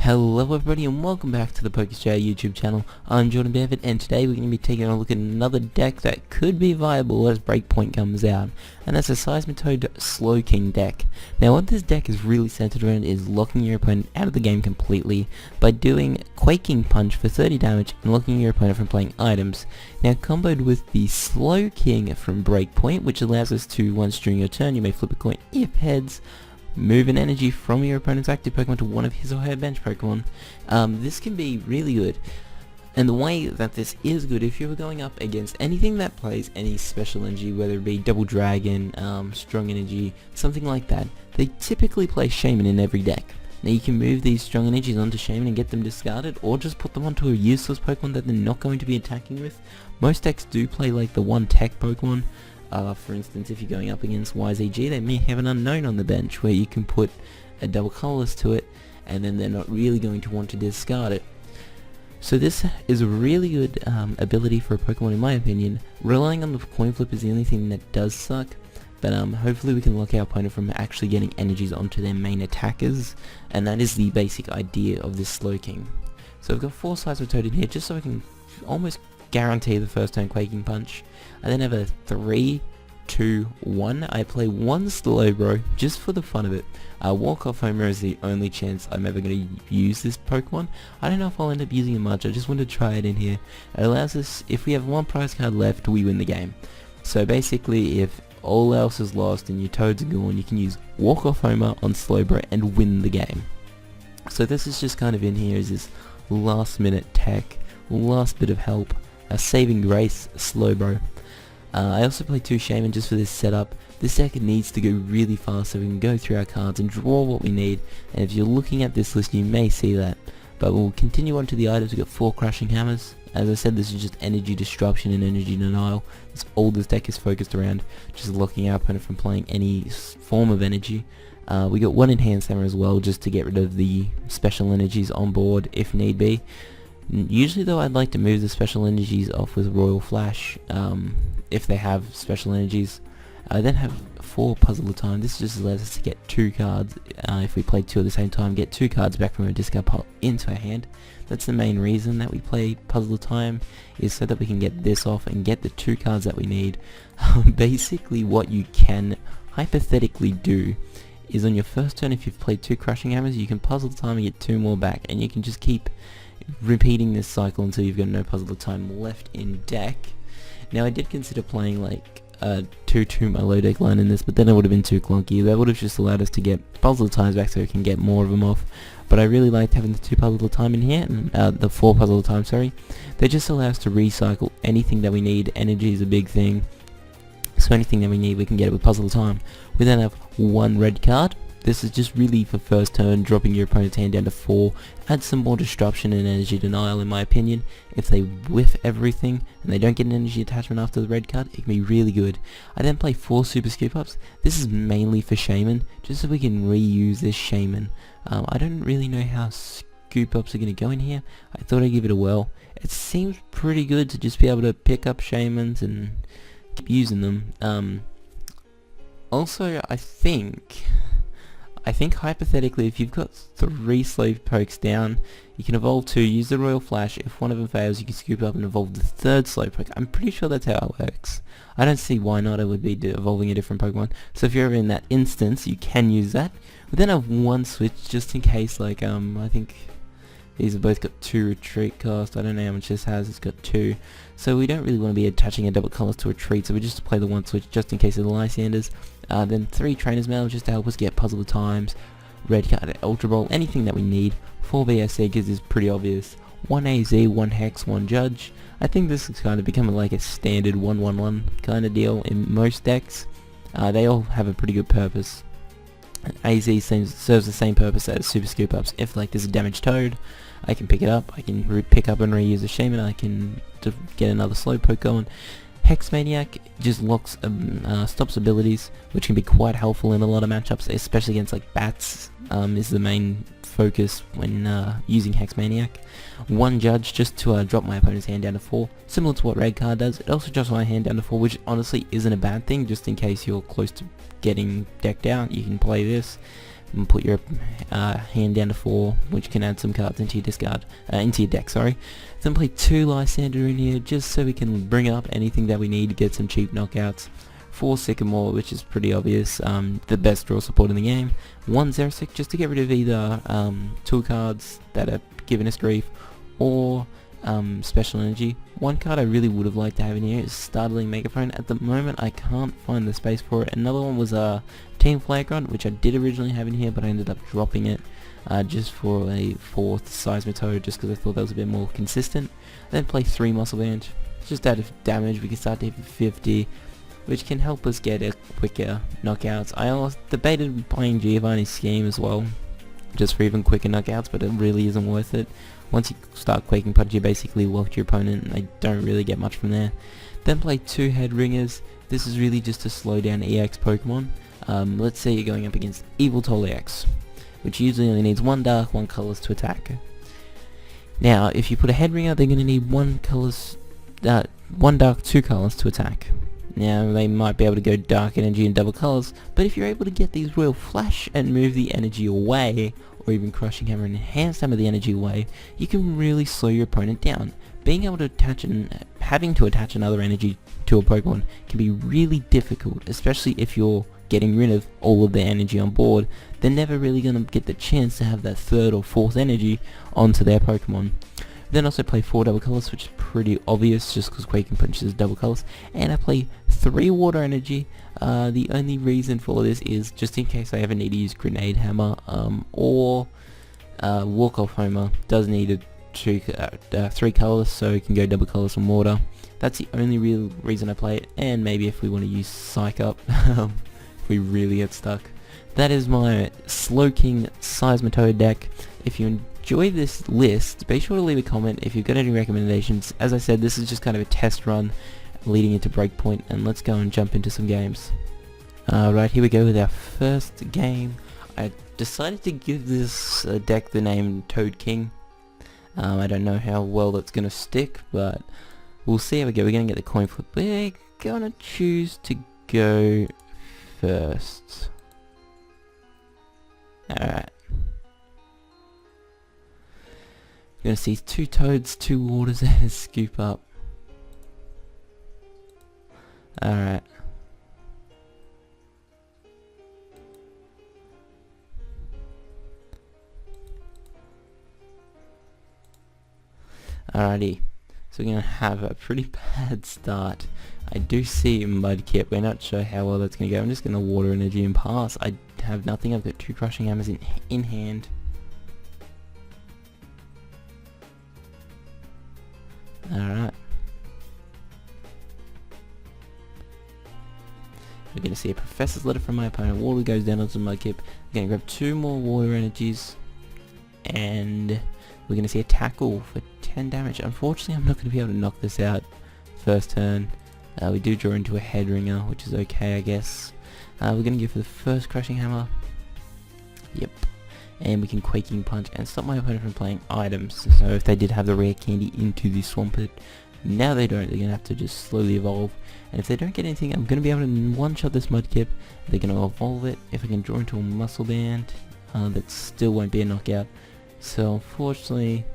Hello everybody and welcome back to the PokeSJ YouTube channel. I'm Jordan Bevan and today we're going to be taking a look at another deck that could be viable as BREAKpoint comes out, and that's a Seismitoad Slowking deck. Now what this deck is really centered around is locking your opponent out of the game completely by doing Quaking Punch for 30 damage and locking your opponent from playing items. Now comboed with the Slowking from BREAKpoint, which allows us to, once during your turn, you may flip a coin if heads, move an energy from your opponent's active Pokemon to one of his or her bench Pokemon. This can be really good, and the way that this is good, if you're going up against anything that plays any special energy, whether it be Double Dragon, Strong Energy, something like that, they typically play Shaman in every deck. Now you can move these strong energies onto Shaman and get them discarded, or just put them onto a useless Pokemon that they're not going to be attacking with. Most decks do play like the one tech Pokemon. For instance, if you're going up against YZG, they may have an unknown on the bench where you can put a double colorless to it, and then they're not really going to want to discard it. So this is a really good ability for a Pokemon in my opinion. Relying on the coin flip is the only thing that does suck, but hopefully we can lock our opponent from actually getting energies onto their main attackers, and that is the basic idea of this Slowking. So I've got 4 Seismitoad in here just so I can almost guarantee the first turn Quaking Punch. I then have a 3, 2, 1. I play one Slowbro just for the fun of it. Walk Off Homer is the only chance I'm ever going to use this Pokemon. I don't know if I'll end up using it much, I just want to try it in here. It allows us, if we have one prize card left, we win the game. So basically, if all else is lost and your Toads are gone, you can use Walk Off Homer on Slowbro and win the game. So this is just kind of in here as this last minute tech, last bit of help. A saving grace, Slowbro. I also play 2 Shaman just for this setup. This deck needs to go really fast so we can go through our cards and draw what we need, and if you're looking at this list you may see that. But we'll continue on to the items. We've got 4 Crushing Hammers. As I said, this is just energy disruption and energy denial. That's all this deck is focused around, just locking our opponent from playing any form of energy. We got 1 Enhanced Hammer as well, just to get rid of the special energies on board if need be. Usually though, I'd like to move the special energies off with Royal Flash, if they have special energies. I then have 4 Puzzle of Time. This just allows us to get 2 cards, if we play 2 at the same time, get 2 cards back from a discard pile into our hand. That's the main reason that we play Puzzle of Time, is so that we can get this off and get the 2 cards that we need. Basically what you can hypothetically do is on your first turn, if you've played 2 Crushing Hammers, you can Puzzle of Time and get 2 more back, and you can just keep repeating this cycle until you've got no Puzzle of Time left in deck. Now I did consider playing like a 2-2 my low deck line in this, but then it would have been too clunky. That would have just allowed us to get Puzzle of Times back so we can get more of them off. But I really liked having the 2 Puzzle of Time in here, and the 4 Puzzle of Time, sorry. They just allow us to recycle anything that we need. Energy is a big thing, so anything that we need we can get it with Puzzle of Time. We then have 1 red card. This is just really for first turn, dropping your opponent's hand down to 4, add some more disruption and energy denial in my opinion. If they whiff everything and they don't get an energy attachment after the red card, it can be really good. I then play 4 Super Scoop Ups. This is mainly for Shaman, just so we can reuse this Shaman. I don't really know how Scoop Ups are going to go in here. I thought I'd give it a whirl. It seems pretty good to just be able to pick up Shamans and keep using them. Also, I think hypothetically, if you've got 3 Slave Pokes down, you can evolve 2, use the Royal Flash. If one of them fails, you can scoop up and evolve the 3rd Slave Poke. I'm pretty sure that's how it works. I don't see why not. It would be evolving a different Pokemon. So if you're ever in that instance, you can use that. We then have 1 switch just in case, like, I think these have both got 2 retreat cost. I don't know how much this has. It's got 2. So we don't really want to be attaching a double colors to retreat, so we just play the 1 switch just in case of the Lysanders. Then 3 Trainer's Mail just to help us get Puzzle of Times, red card, Ultra Ball, anything that we need. 4 VS Seekers is pretty obvious. 1 AZ, 1 Hex, 1 Judge. I think this is kind of becoming like a standard 1-1-1 kind of deal in most decks. They all have a pretty good purpose. AZ serves the same purpose as Super Scoop Ups. If like there's a damaged Toad, I can pick it up, I can pick up and reuse a Shaman, I can get another Slowpoke going. Hex Maniac just locks, stops abilities, which can be quite helpful in a lot of matchups, especially against like bats, is the main focus when using Hex Maniac. 1 Judge just to drop my opponent's hand down to 4, similar to what red card does. It also drops my hand down to 4, which honestly isn't a bad thing, just in case you're close to getting decked out, you can play this. and put your hand down to 4, which can add some cards into your discard, into your deck, sorry. Then play 2 Lysander in here, just so we can bring up anything that we need to get some cheap knockouts. 4 Sycamore, which is pretty obvious, the best draw support in the game. 1 Xerosic, just to get rid of either 2 cards that are giving us grief, or Special Energy. One card I really would have liked to have in here is Startling Megaphone. At the moment I can't find the space for it. Another one was Team Flagrant, which I did originally have in here, but I ended up dropping it just for a 4th Seismitoad, just because I thought that was a bit more consistent. Then play 3 Muscle Band. Just out of damage we can start to hit 50, which can help us get a quicker knockouts. I also debated playing Giovanni's Scheme as well, just for even quicker knockouts, but it really isn't worth it. Once you start Quaking Punch, you basically lock your opponent, and they don't really get much from there. Then play 2 Headringers. This is really just to slow down EX Pokemon. Let's say you're going up against Yveltal EX, which usually only needs 1 dark, 1 colors to attack. Now, if you put a Headringer, they're going to need 1 dark, 2 colors to attack. Now, they might be able to go Dark Energy and double colors, but if you're able to get these Royal Flash and move the energy away, or even Crushing Hammer and enhance some of the energy away, you can really slow your opponent down. Being able to attach and having to attach another energy to a Pokemon can be really difficult, especially if you're getting rid of all of their energy on board. They're never really going to get the chance to have that 3rd or 4th energy onto their Pokemon. Then also play 4 double colors, which is pretty obvious just because Quaking Punch is double colors. And I play 3 water energy. The only reason for this is just in case I ever need to use Grenade Hammer, or Walk Off Homer does need 3 colors, so it can go double colors from water. That's the only real reason I play it, and maybe if we want to use Psych Up, if we really get stuck. That is my Slowking Seismitoad deck. If you enjoy this list, be sure to leave a comment if you've got any recommendations. As I said, this is just kind of a test run leading into Breakpoint, and let's go and jump into some games. Right, here we go with our first game. I decided to give this deck the name Toad King. I don't know how well that's going to stick, but we'll see how we go. We're going to get the coin flip. We're going to choose to go first. Alright. You're going to see 2 toads, 2 waters, and a scoop up. Alright. Alrighty. So we're going to have a pretty bad start. I do see Mudkip. We're not sure how well that's going to go. I'm just going to water energy and pass. I have nothing. I've got 2 Crushing Hammers in hand. Alright. We're going to see a Professor's Letter from my opponent. Water goes down onto Mudkip. We're going to grab 2 more water energies. And we're going to see a Tackle for 10 damage. Unfortunately, I'm not going to be able to knock this out first turn. We do draw into a Headringer, which is okay, I guess. We're going to go for the first Crushing Hammer. Yep. And we can Quaking Punch and stop my opponent from playing items. So if they did have the rare candy into the Swampert, now they don't. They're going to have to just slowly evolve. And if they don't get anything, I'm going to be able to one-shot this Mudkip. They're going to evolve it. If I can draw into a Muscle Band, that still won't be a knockout. So unfortunately,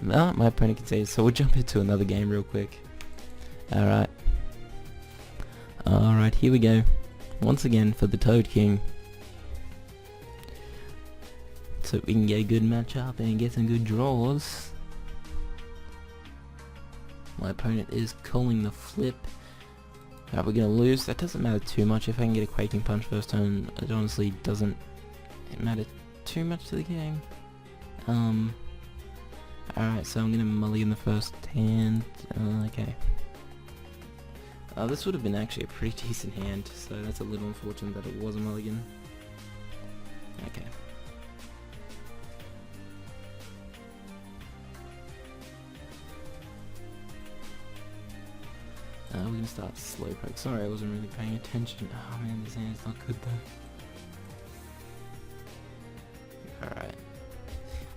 my opponent can say it. So we'll jump into another game real quick. Alright. Alright, here we go. Once again for the Toad King. So we can get a good matchup and get some good draws. My opponent is calling the flip. Alright, we're going to lose. That doesn't matter too much. If I can get a Quaking Punch first turn, it honestly doesn't matter too much to the game. Alright, so I'm going to mulligan the first hand. Okay. This would have been actually a pretty decent hand, so that's a little unfortunate that it was a mulligan. Okay. We're going to start Slowpoke. Sorry, I wasn't really paying attention. Oh man, this hand's not good though. Alright.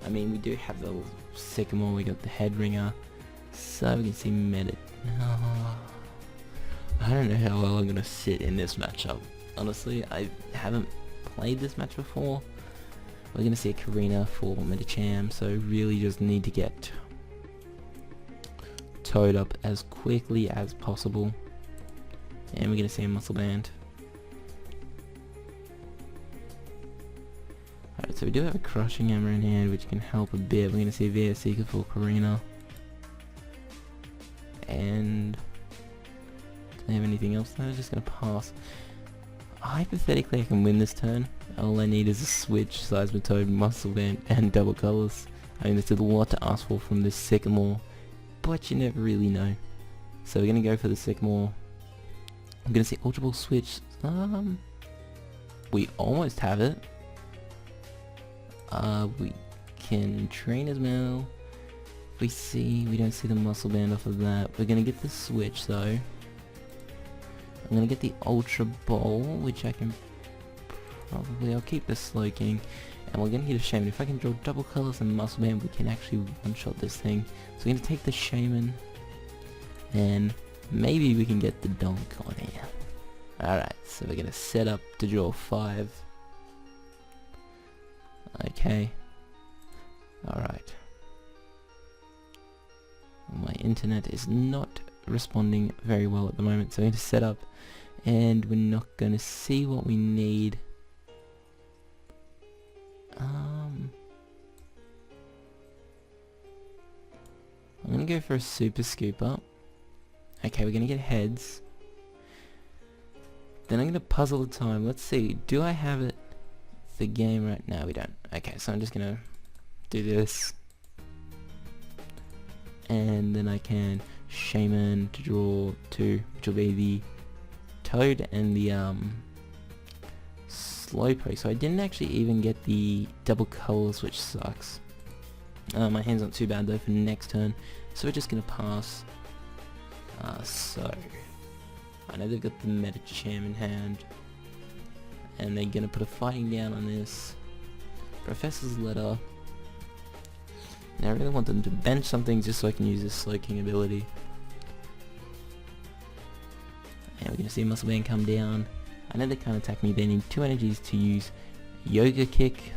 I mean, we do have the Sycamore, we got the Headringer, so we can see Medit. Oh, I don't know how well I'm going to sit in this matchup. Honestly, I haven't played this match before. We're going to see a Karina for Medicham, so really just need to get Toad up as quickly as possible. And we're going to see a Muscle Band. Alright, so we do have a Crushing Hammer in hand, which can help a bit. We're going to see a VS Seeker for Karina. And do I have anything else? No, I'm just going to pass. Hypothetically, I can win this turn. All I need is a switch, Seismitoad, Muscle Band, and double colors. I mean, there's a lot to ask for from this Sycamore, but you never really know. So we're gonna go for the Sycamore. I'm gonna see Ultra Ball switch. We almost have it. We can train as well. We don't see the Muscle Band off of that. We're gonna get the switch though. I'm gonna get the Ultra Ball, which I can probably, I'll keep the Slowking, and we're gonna get a Shaman. If I can draw double colors and Muscle Band, we can actually one-shot this thing. So we're gonna take the Shaman, and maybe we can get the Donk on here. Alright, so we're gonna set up to draw 5. Okay. Alright. My internet is not responding very well at the moment, so I'm going to set up, and we're not going to see what we need. I'm going to go for a Super Scooper. Okay, we're going to get heads. Then I'm going to puzzle the time. Let's see, do I have it the game right now? We don't. Okay, so I'm just going to do this, and then I can Shaman to draw 2, which will be the Toad and the Slowpoke. So I didn't actually even get the double colors, which sucks. My hand's not too bad though for next turn, so we're just gonna pass. So I know they've got the Medicham in hand, and they're gonna put a fighting down on this Professor's Letter. Now I really want them to bench something just so I can use this Slowking ability. And we're going to see Muscle Band come down. I know they can't attack me, they need 2 energies to use Yoga Kick.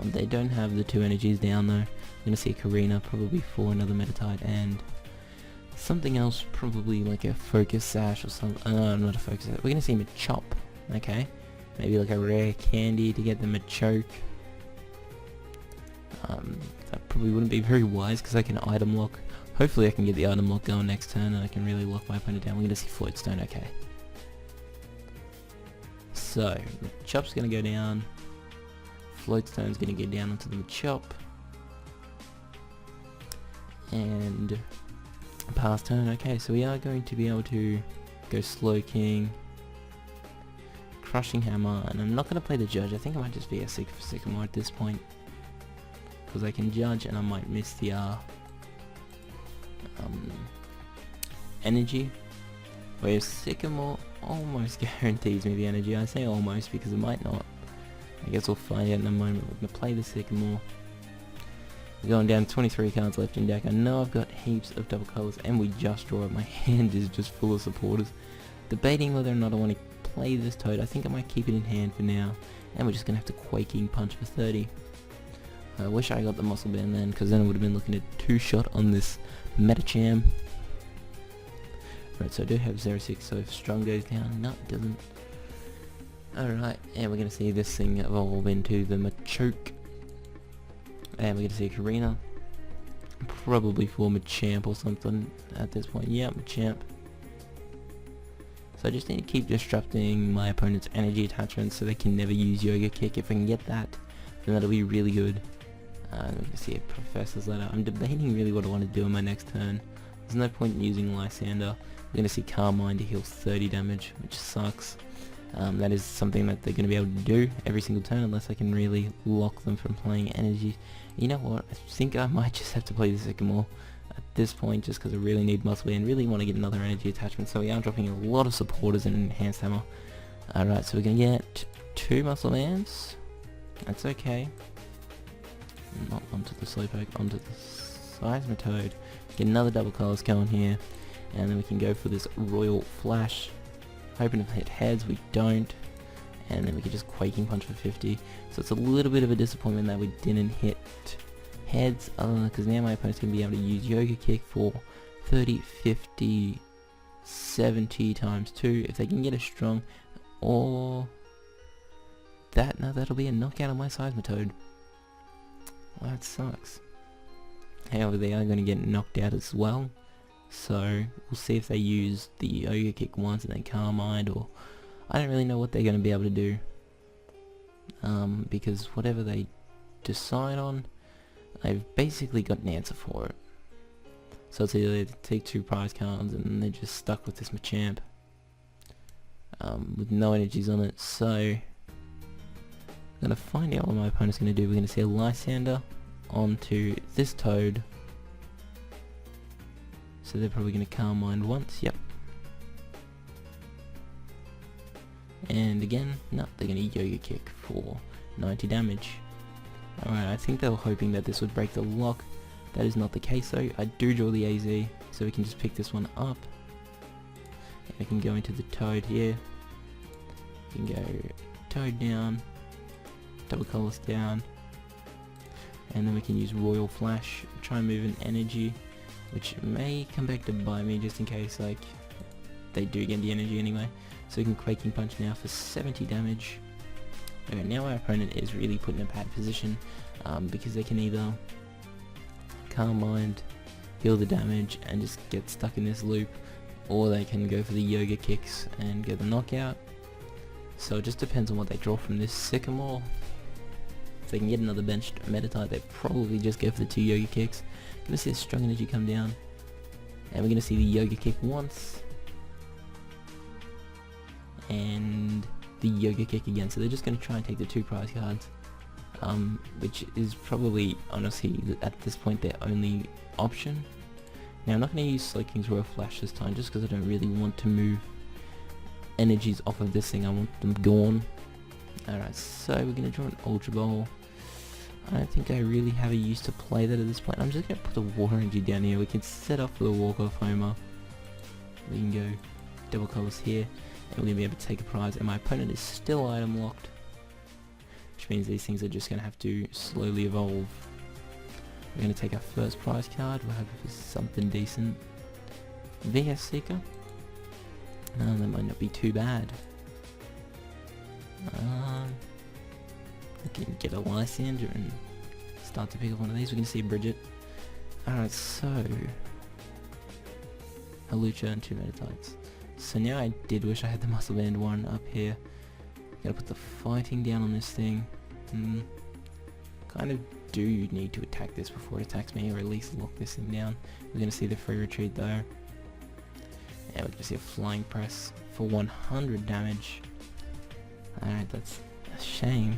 They don't have the 2 energies down though. I'm going to see a Karina, probably for another Metatide, and something else, probably like a Focus Sash or something. Not a Focus Sash. We're going to see Machop. Okay. Maybe like a rare candy to get them a choke. That probably wouldn't be very wise because I can item lock. Hopefully I can get the item lock going next turn and I can really lock my opponent down. We're going to see Floatstone, okay. So, Machop's going to go down. Floatstone's going to go down onto the Machop. And pass turn, okay, so we are going to be able to go Slowking, Crushing Hammer, and I'm not going to play the Judge. I think I might just be a Sycamore at this point, because I can Judge and I might miss the energy, whereas Sycamore almost guarantees me the energy. I say almost because it might not. I guess we'll find out in a moment. We're going to play the Sycamore. We're going down 23 cards left in deck. I know I've got heaps of double colors and we just draw it. My hand is just full of supporters. Debating whether or not I want to play this Toad. I think I might keep it in hand for now, and we're just going to have to Quaking Punch for 30. I wish I got the Muscle Band then, because then I would have been looking at 2-shot on this Medicham. Right, so I do have 0-6, so if Strong goes down, no it doesn't. Alright, and we're going to see this thing evolve into the Machoke. And we're going to see a Karina. Probably for Machamp or something at this point. Yeah, Machamp. So I just need to keep disrupting my opponent's energy attachments so they can never use Yoga Kick. If I can get that, then that'll be really good. We're going to see a Professor's Letter. I'm debating really what I want to do in my next turn. There's no point in using Lysander. We're going to see Carmine to heal 30 damage, which sucks. That is something that they're going to be able to do every single turn unless I can really lock them from playing energy. You know what, I think I might just have to play the Sycamore at this point just because I really need Muscle Band and really want to get another energy attachment. So we are dropping a lot of supporters in Enhanced Hammer. Alright, so we're going to get 2 Muscle Bands. That's okay. Not onto the Slowpoke, onto the Seismitoad. Get another double colors going here, and then we can go for this Royal Flash. Hoping to hit heads, we don't, and then we could just Quaking Punch for 50. So it's a little bit of a disappointment that we didn't hit heads, because now my opponent's going to be able to use Yoga Kick for 30, 50, 70 times 2 if they can get a strong, or that. No, that'll be a knockout on my Seismitoad. Well, that sucks. However, they are going to get knocked out as well, so we'll see if they use the Yoga Kick once and then Carmine, or I don't really know what they're going to be able to do, because whatever they decide on, I've basically got an answer for it. So it's either they take 2 prize cards and they're just stuck with this Machamp with no energies on it. So I'm gonna find out what my opponent's gonna do. We're gonna see a Lysander onto this Toad. So they're probably gonna Carmine once. Yep. And again, no, they're gonna Yoga Kick for 90 damage. Alright, I think they were hoping that this would break the lock. That is not the case though. I do draw the AZ, so we can just pick this one up. And we can go into the Toad here. We can go Toad down, Double Colors down, and then we can use Royal Flash, try and move an energy, which may come back to bite me just in case like they do get the energy anyway. So we can Quaking Punch now for 70 damage. Okay, now our opponent is really put in a bad position, because they can either Carmine, heal the damage and just get stuck in this loop, or they can go for the Yoga Kicks and get the knockout. So it just depends on what they draw from this Sycamore. If they can get another benched Meta-type, they probably just go for the 2 Yoga Kicks. Gonna see a strong energy come down, and we're gonna see the Yoga Kick once, and the Yoga Kick again. So they're just gonna try and take the 2 prize cards, which is probably honestly at this point their only option. Now I'm not going to use Slowking's Royal Flash this time, just because I don't really want to move energies off of this thing. I want them gone. Alright, so we're going to draw an Ultra Ball. I don't think I really have a use to play that at this point. I'm just going to put the Water Energy down here. We can set up for the Walk-Off Homer. We can go Double Colors here, and we're going to be able to take a prize, and my opponent is still item locked, which means these things are just going to have to slowly evolve. We're going to take our first prize card. We'll have something decent. VS Seeker. That might not be too bad. We can get a Lysander and start to pick up one of these. We can see Bridget. Alright, so a Lucha and 2 Meta-types. So now I did wish I had the Muscle Band one up here. Gotta put the fighting down on this thing. Kind of do need to attack this before it attacks me, or at least lock this thing down. We're gonna see the free retreat though. And we're gonna see a Flying Press for 100 damage. Alright, that's a shame.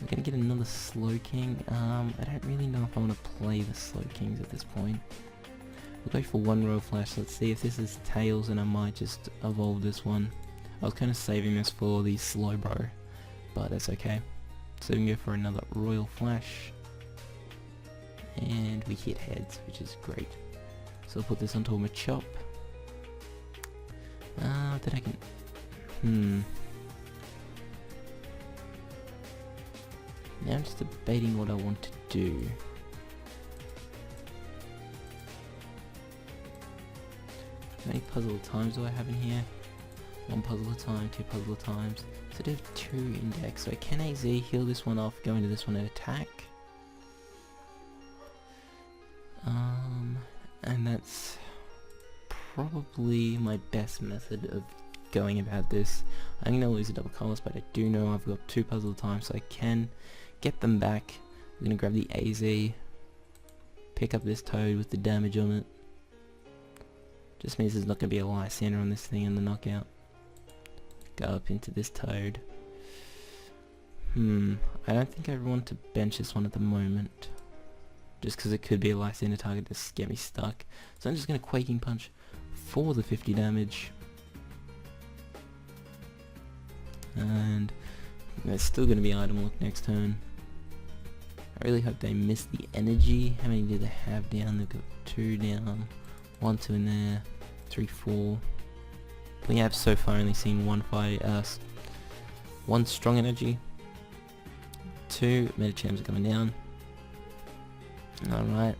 We're gonna get another Slowking. I don't really know if I want to play the Slowkings at this point. We'll go for 1 Royal Flash. Let's see if this is Tails, and I might just evolve this one. I was kind of saving this for the Slowbro, but that's okay. So we can go for another Royal Flash, and we hit heads, which is great. So I'll put this onto a Machop. That I can... Now I'm just debating what I want to do. How many puzzle times do I have in here? 1 puzzle at a time, 2 puzzle at times. So I do have 2 index. So can AZ heal this one off, go into this one and attack? And that's probably my best method of going about this. I'm going to lose a Double Colors, but I do know I've got 2 puzzle at a time, so I can get them back. I'm going to grab the AZ, pick up this Toad with the damage on it. Just means there's not going to be a Lysander on this thing in the knockout. Go up into this Toad. I don't think I want to bench this one at the moment, just because it could be a Lysander target to get me stuck. So I'm just going to Quaking Punch for the 50 damage. And there's still going to be item lock next turn. I really hope they miss the energy. How many do they have down? They've got 2 down, 1, 2 in there, 3, 4. We have so far only seen 1 1 strong energy, 2 Metachams are coming down. Alright.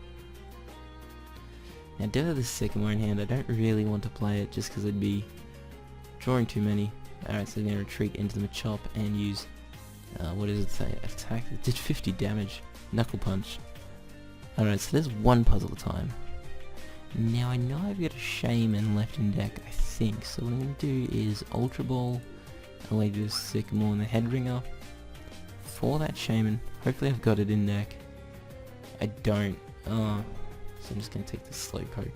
Now, do have the second one in hand. I don't really want to play it just because it'd be drawing too many. Alright, so I'm going to retreat into the Machop and use, what does it say? Attack. It did 50 damage. Knuckle Punch. Alright, so there's 1 puzzle at a time. Now, I know I've got a Shaman left in deck, I think. So what I'm going to do is Ultra Ball, away to the Sycamore and the Headringer for that Shaman. Hopefully I've got it in deck. I don't. So I'm just going to take the Slowpoke.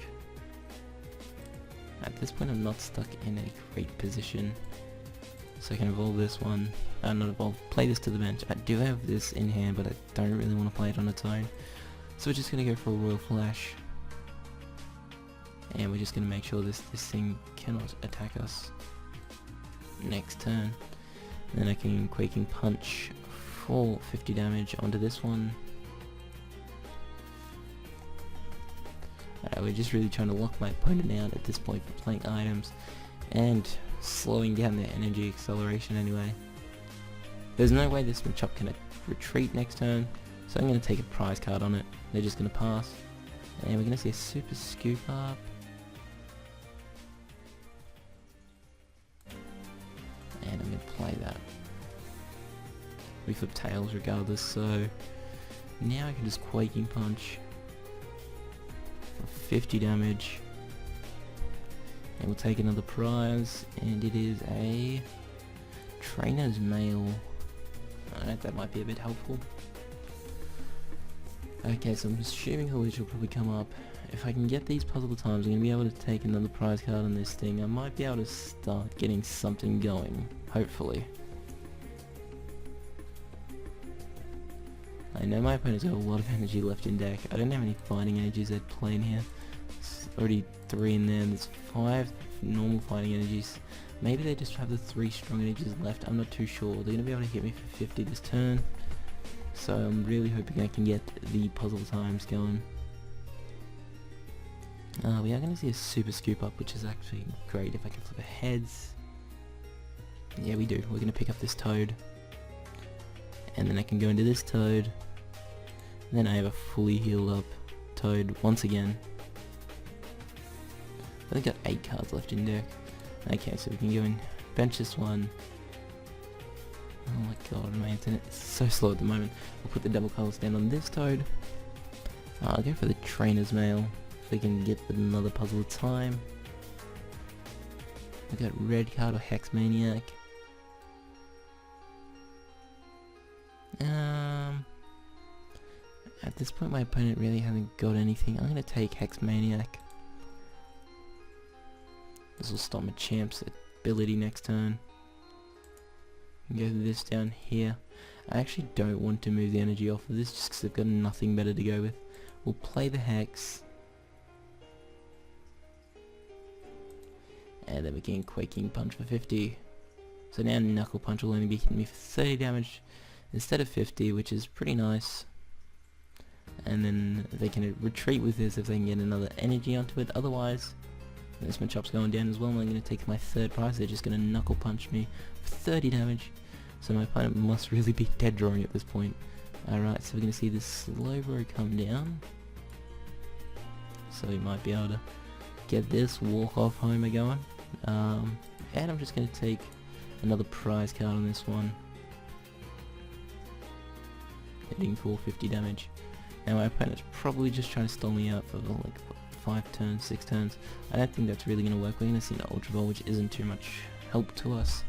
At this point I'm not stuck in a great position. So I can evolve this one. Not evolve, play this to the bench. I do have this in hand, but I don't really want to play it on its own. So we're just going to go for a Royal Flash. And we're just going to make sure this thing cannot attack us next turn. And then I can Quaking Punch for 50 damage onto this one. We're just really trying to lock my opponent out at this point for playing items and slowing down their energy acceleration anyway. There's no way this Machop can retreat next turn, so I'm going to take a prize card on it. They're just going to pass. And we're going to see a Super Scoop Up. And I'm going to play that. We flip tails regardless, so now I can just Quaking Punch. 50 damage, and we'll take another prize, and it is a Trainer's Mail. Alright, that might be a bit helpful. Okay, so I'm assuming Hallucia will probably come up. If I can get these puzzle times, I'm going to be able to take another prize card on this thing. I might be able to start getting something going, hopefully. I know my opponent's got a lot of energy left in deck. I don't have any fighting energies I'd play in here. There's already 3 in there, and there's 5 normal fighting energies. Maybe they just have the 3 strong energies left, I'm not too sure. They're going to be able to hit me for 50 this turn. So I'm really hoping I can get the puzzle times going. We are going to see a Super Scoop Up, which is actually great if I can flip a heads. Yeah, we do. We're going to pick up this Toad. And then I can go into this Toad. Then I have a fully healed up Toad once again. I think I've got 8 cards left in deck. Okay, so we can go and bench this one. Oh my god, my internet is so slow at the moment. We'll put the double colors down on this Toad. I'll go for the Trainer's Mail, if we can get another puzzle at time. We got red card or Hex Maniac. At this point my opponent really hasn't got anything. I'm going to take Hex Maniac. This will stop my champ's ability next turn. Go this down here. I actually don't want to move the energy off of this just because I've got nothing better to go with. We'll play the Hex. And then we can Quaking Punch for 50. So now Knuckle Punch will only be hitting me for 30 damage instead of 50, which is pretty nice. And then they can retreat with this if they can get another energy onto it. Otherwise, this Machop's going down as well, and I'm going to take my 3rd prize. They're just going to Knuckle Punch me for 30 damage. So my opponent must really be dead drawing at this point. Alright, so we're going to see this Slowbro come down. So we might be able to get this, walk off home again. And I'm just going to take another prize card on this one. Hitting for 50 damage. Now my opponent's probably just trying to stall me out for like 5 turns, 6 turns. I don't think that's really going to work. We're going to see an Ultra Ball, which isn't too much help to us.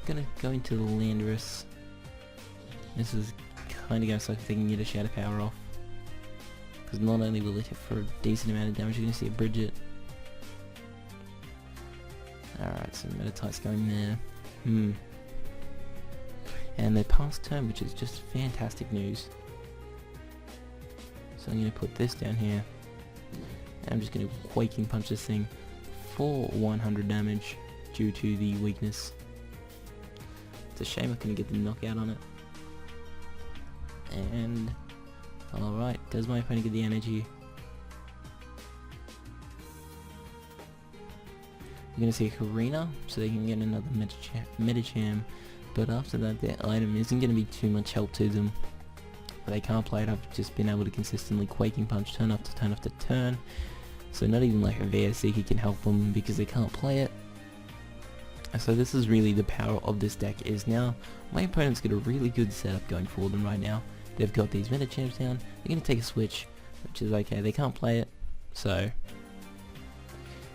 I'm going to go into the Landorus. This is kind of going to suck if they can get a Shadow Power off. Because not only will it hit for a decent amount of damage, you're going to see a Bridget. Alright, so Metatype's going there. And they passed turn, which is just fantastic news. So I'm going to put this down here. And I'm just going to Quaking Punch this thing for 100 damage due to the weakness. It's a shame I couldn't get the knockout on it. And alright, does my opponent get the energy? I'm going to see a Karina, so they can get another Metacham but after that their item isn't going to be too much help to them. They can't play it. I've just been able to consistently Quaking Punch turn after turn after turn, so not even like a VSC can help them because they can't play it. So this is really the power of this deck, is now my opponent's got a really good setup going for them right now. They've got these meta champs down, they're going to take a switch, which is okay, they can't play it, so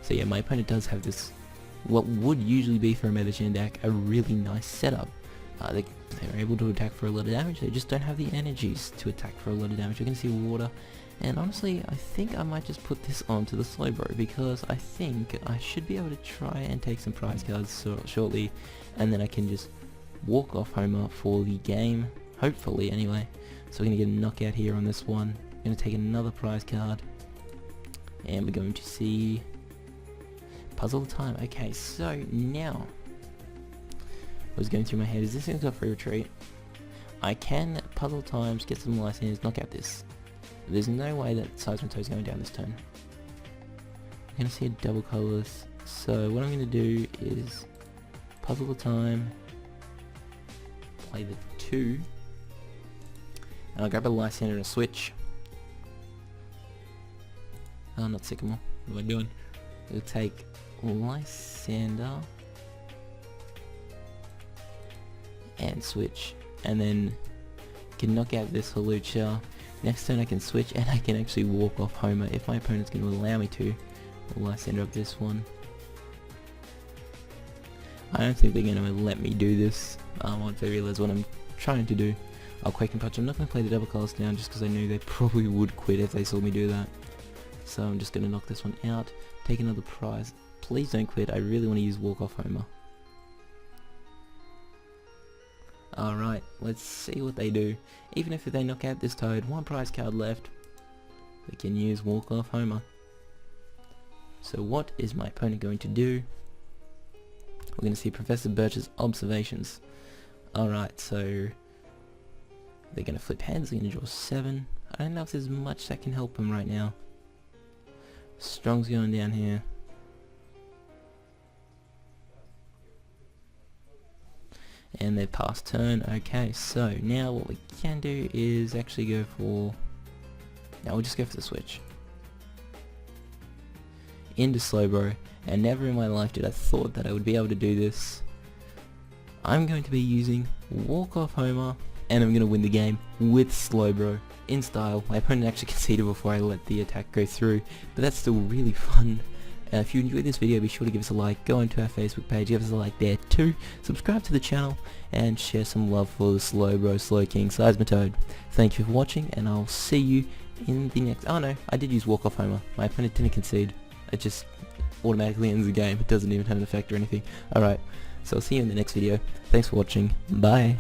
yeah, my opponent does have this, what would usually be for a meta champ deck, a really nice setup. They're able to attack for a lot of damage, they just don't have the energies to attack for a lot of damage. You're going to see water, and honestly I think I might just put this onto the Slowbro, because I think I should be able to try and take some prize cards shortly, and then I can just walk off Homer for the game, hopefully anyway. So we're going to get a knockout here on this one. We're going to take another prize card, and we're going to see puzzle time. Okay, so now what was going through my head is this thing's got free retreat. I can puzzle times, get some license, knock out this. There's no way that Seismitoad's going down this turn. I'm going to see a double colorless, so what I'm going to do is puzzle the time, play the 2, and I'll grab a Lysander and a switch. Oh, not Sycamore. What am I doing? We'll take Lysander and switch, and then can knock out this Hawlucha. Next turn I can switch, and I can actually walk off Homer if my opponent's going to allow me to. I'll Lysander up this one. I don't think they're going to let me do this once they realize what I'm trying to do. I'll Quaking Punch. I'm not going to play the double colors down just because I knew they probably would quit if they saw me do that. So I'm just going to knock this one out, take another prize. Please don't quit, I really want to use walk off Homer. Alright, let's see what they do. Even if they knock out this Toad, one prize card left, we can use walk off Homer. So what is my opponent going to do? We're going to see Professor Birch's observations. Alright, so they're going to flip heads, they're going to draw 7. I don't know if there's much that can help them right now. Strong's going down here. And they pass turn. Okay, so now what we can do is actually go for... Now we'll just go for the switch. Into Slowbro, and never in my life did I thought that I would be able to do this. I'm going to be using Walk Off Homer, and I'm going to win the game with Slowbro in style. My opponent actually conceded before I let the attack go through, but that's still really fun. If you enjoyed this video, be sure to give us a like, go onto our Facebook page, give us a like there too, subscribe to the channel, and share some love for the Slowbro, Slowking, Seismitoad. Thank you for watching, and I'll see you in the next... Oh no, I did use Walk Off Homer. My opponent didn't concede. It just automatically ends the game. It doesn't even have an effect or anything. Alright, so I'll see you in the next video. Thanks for watching. Bye.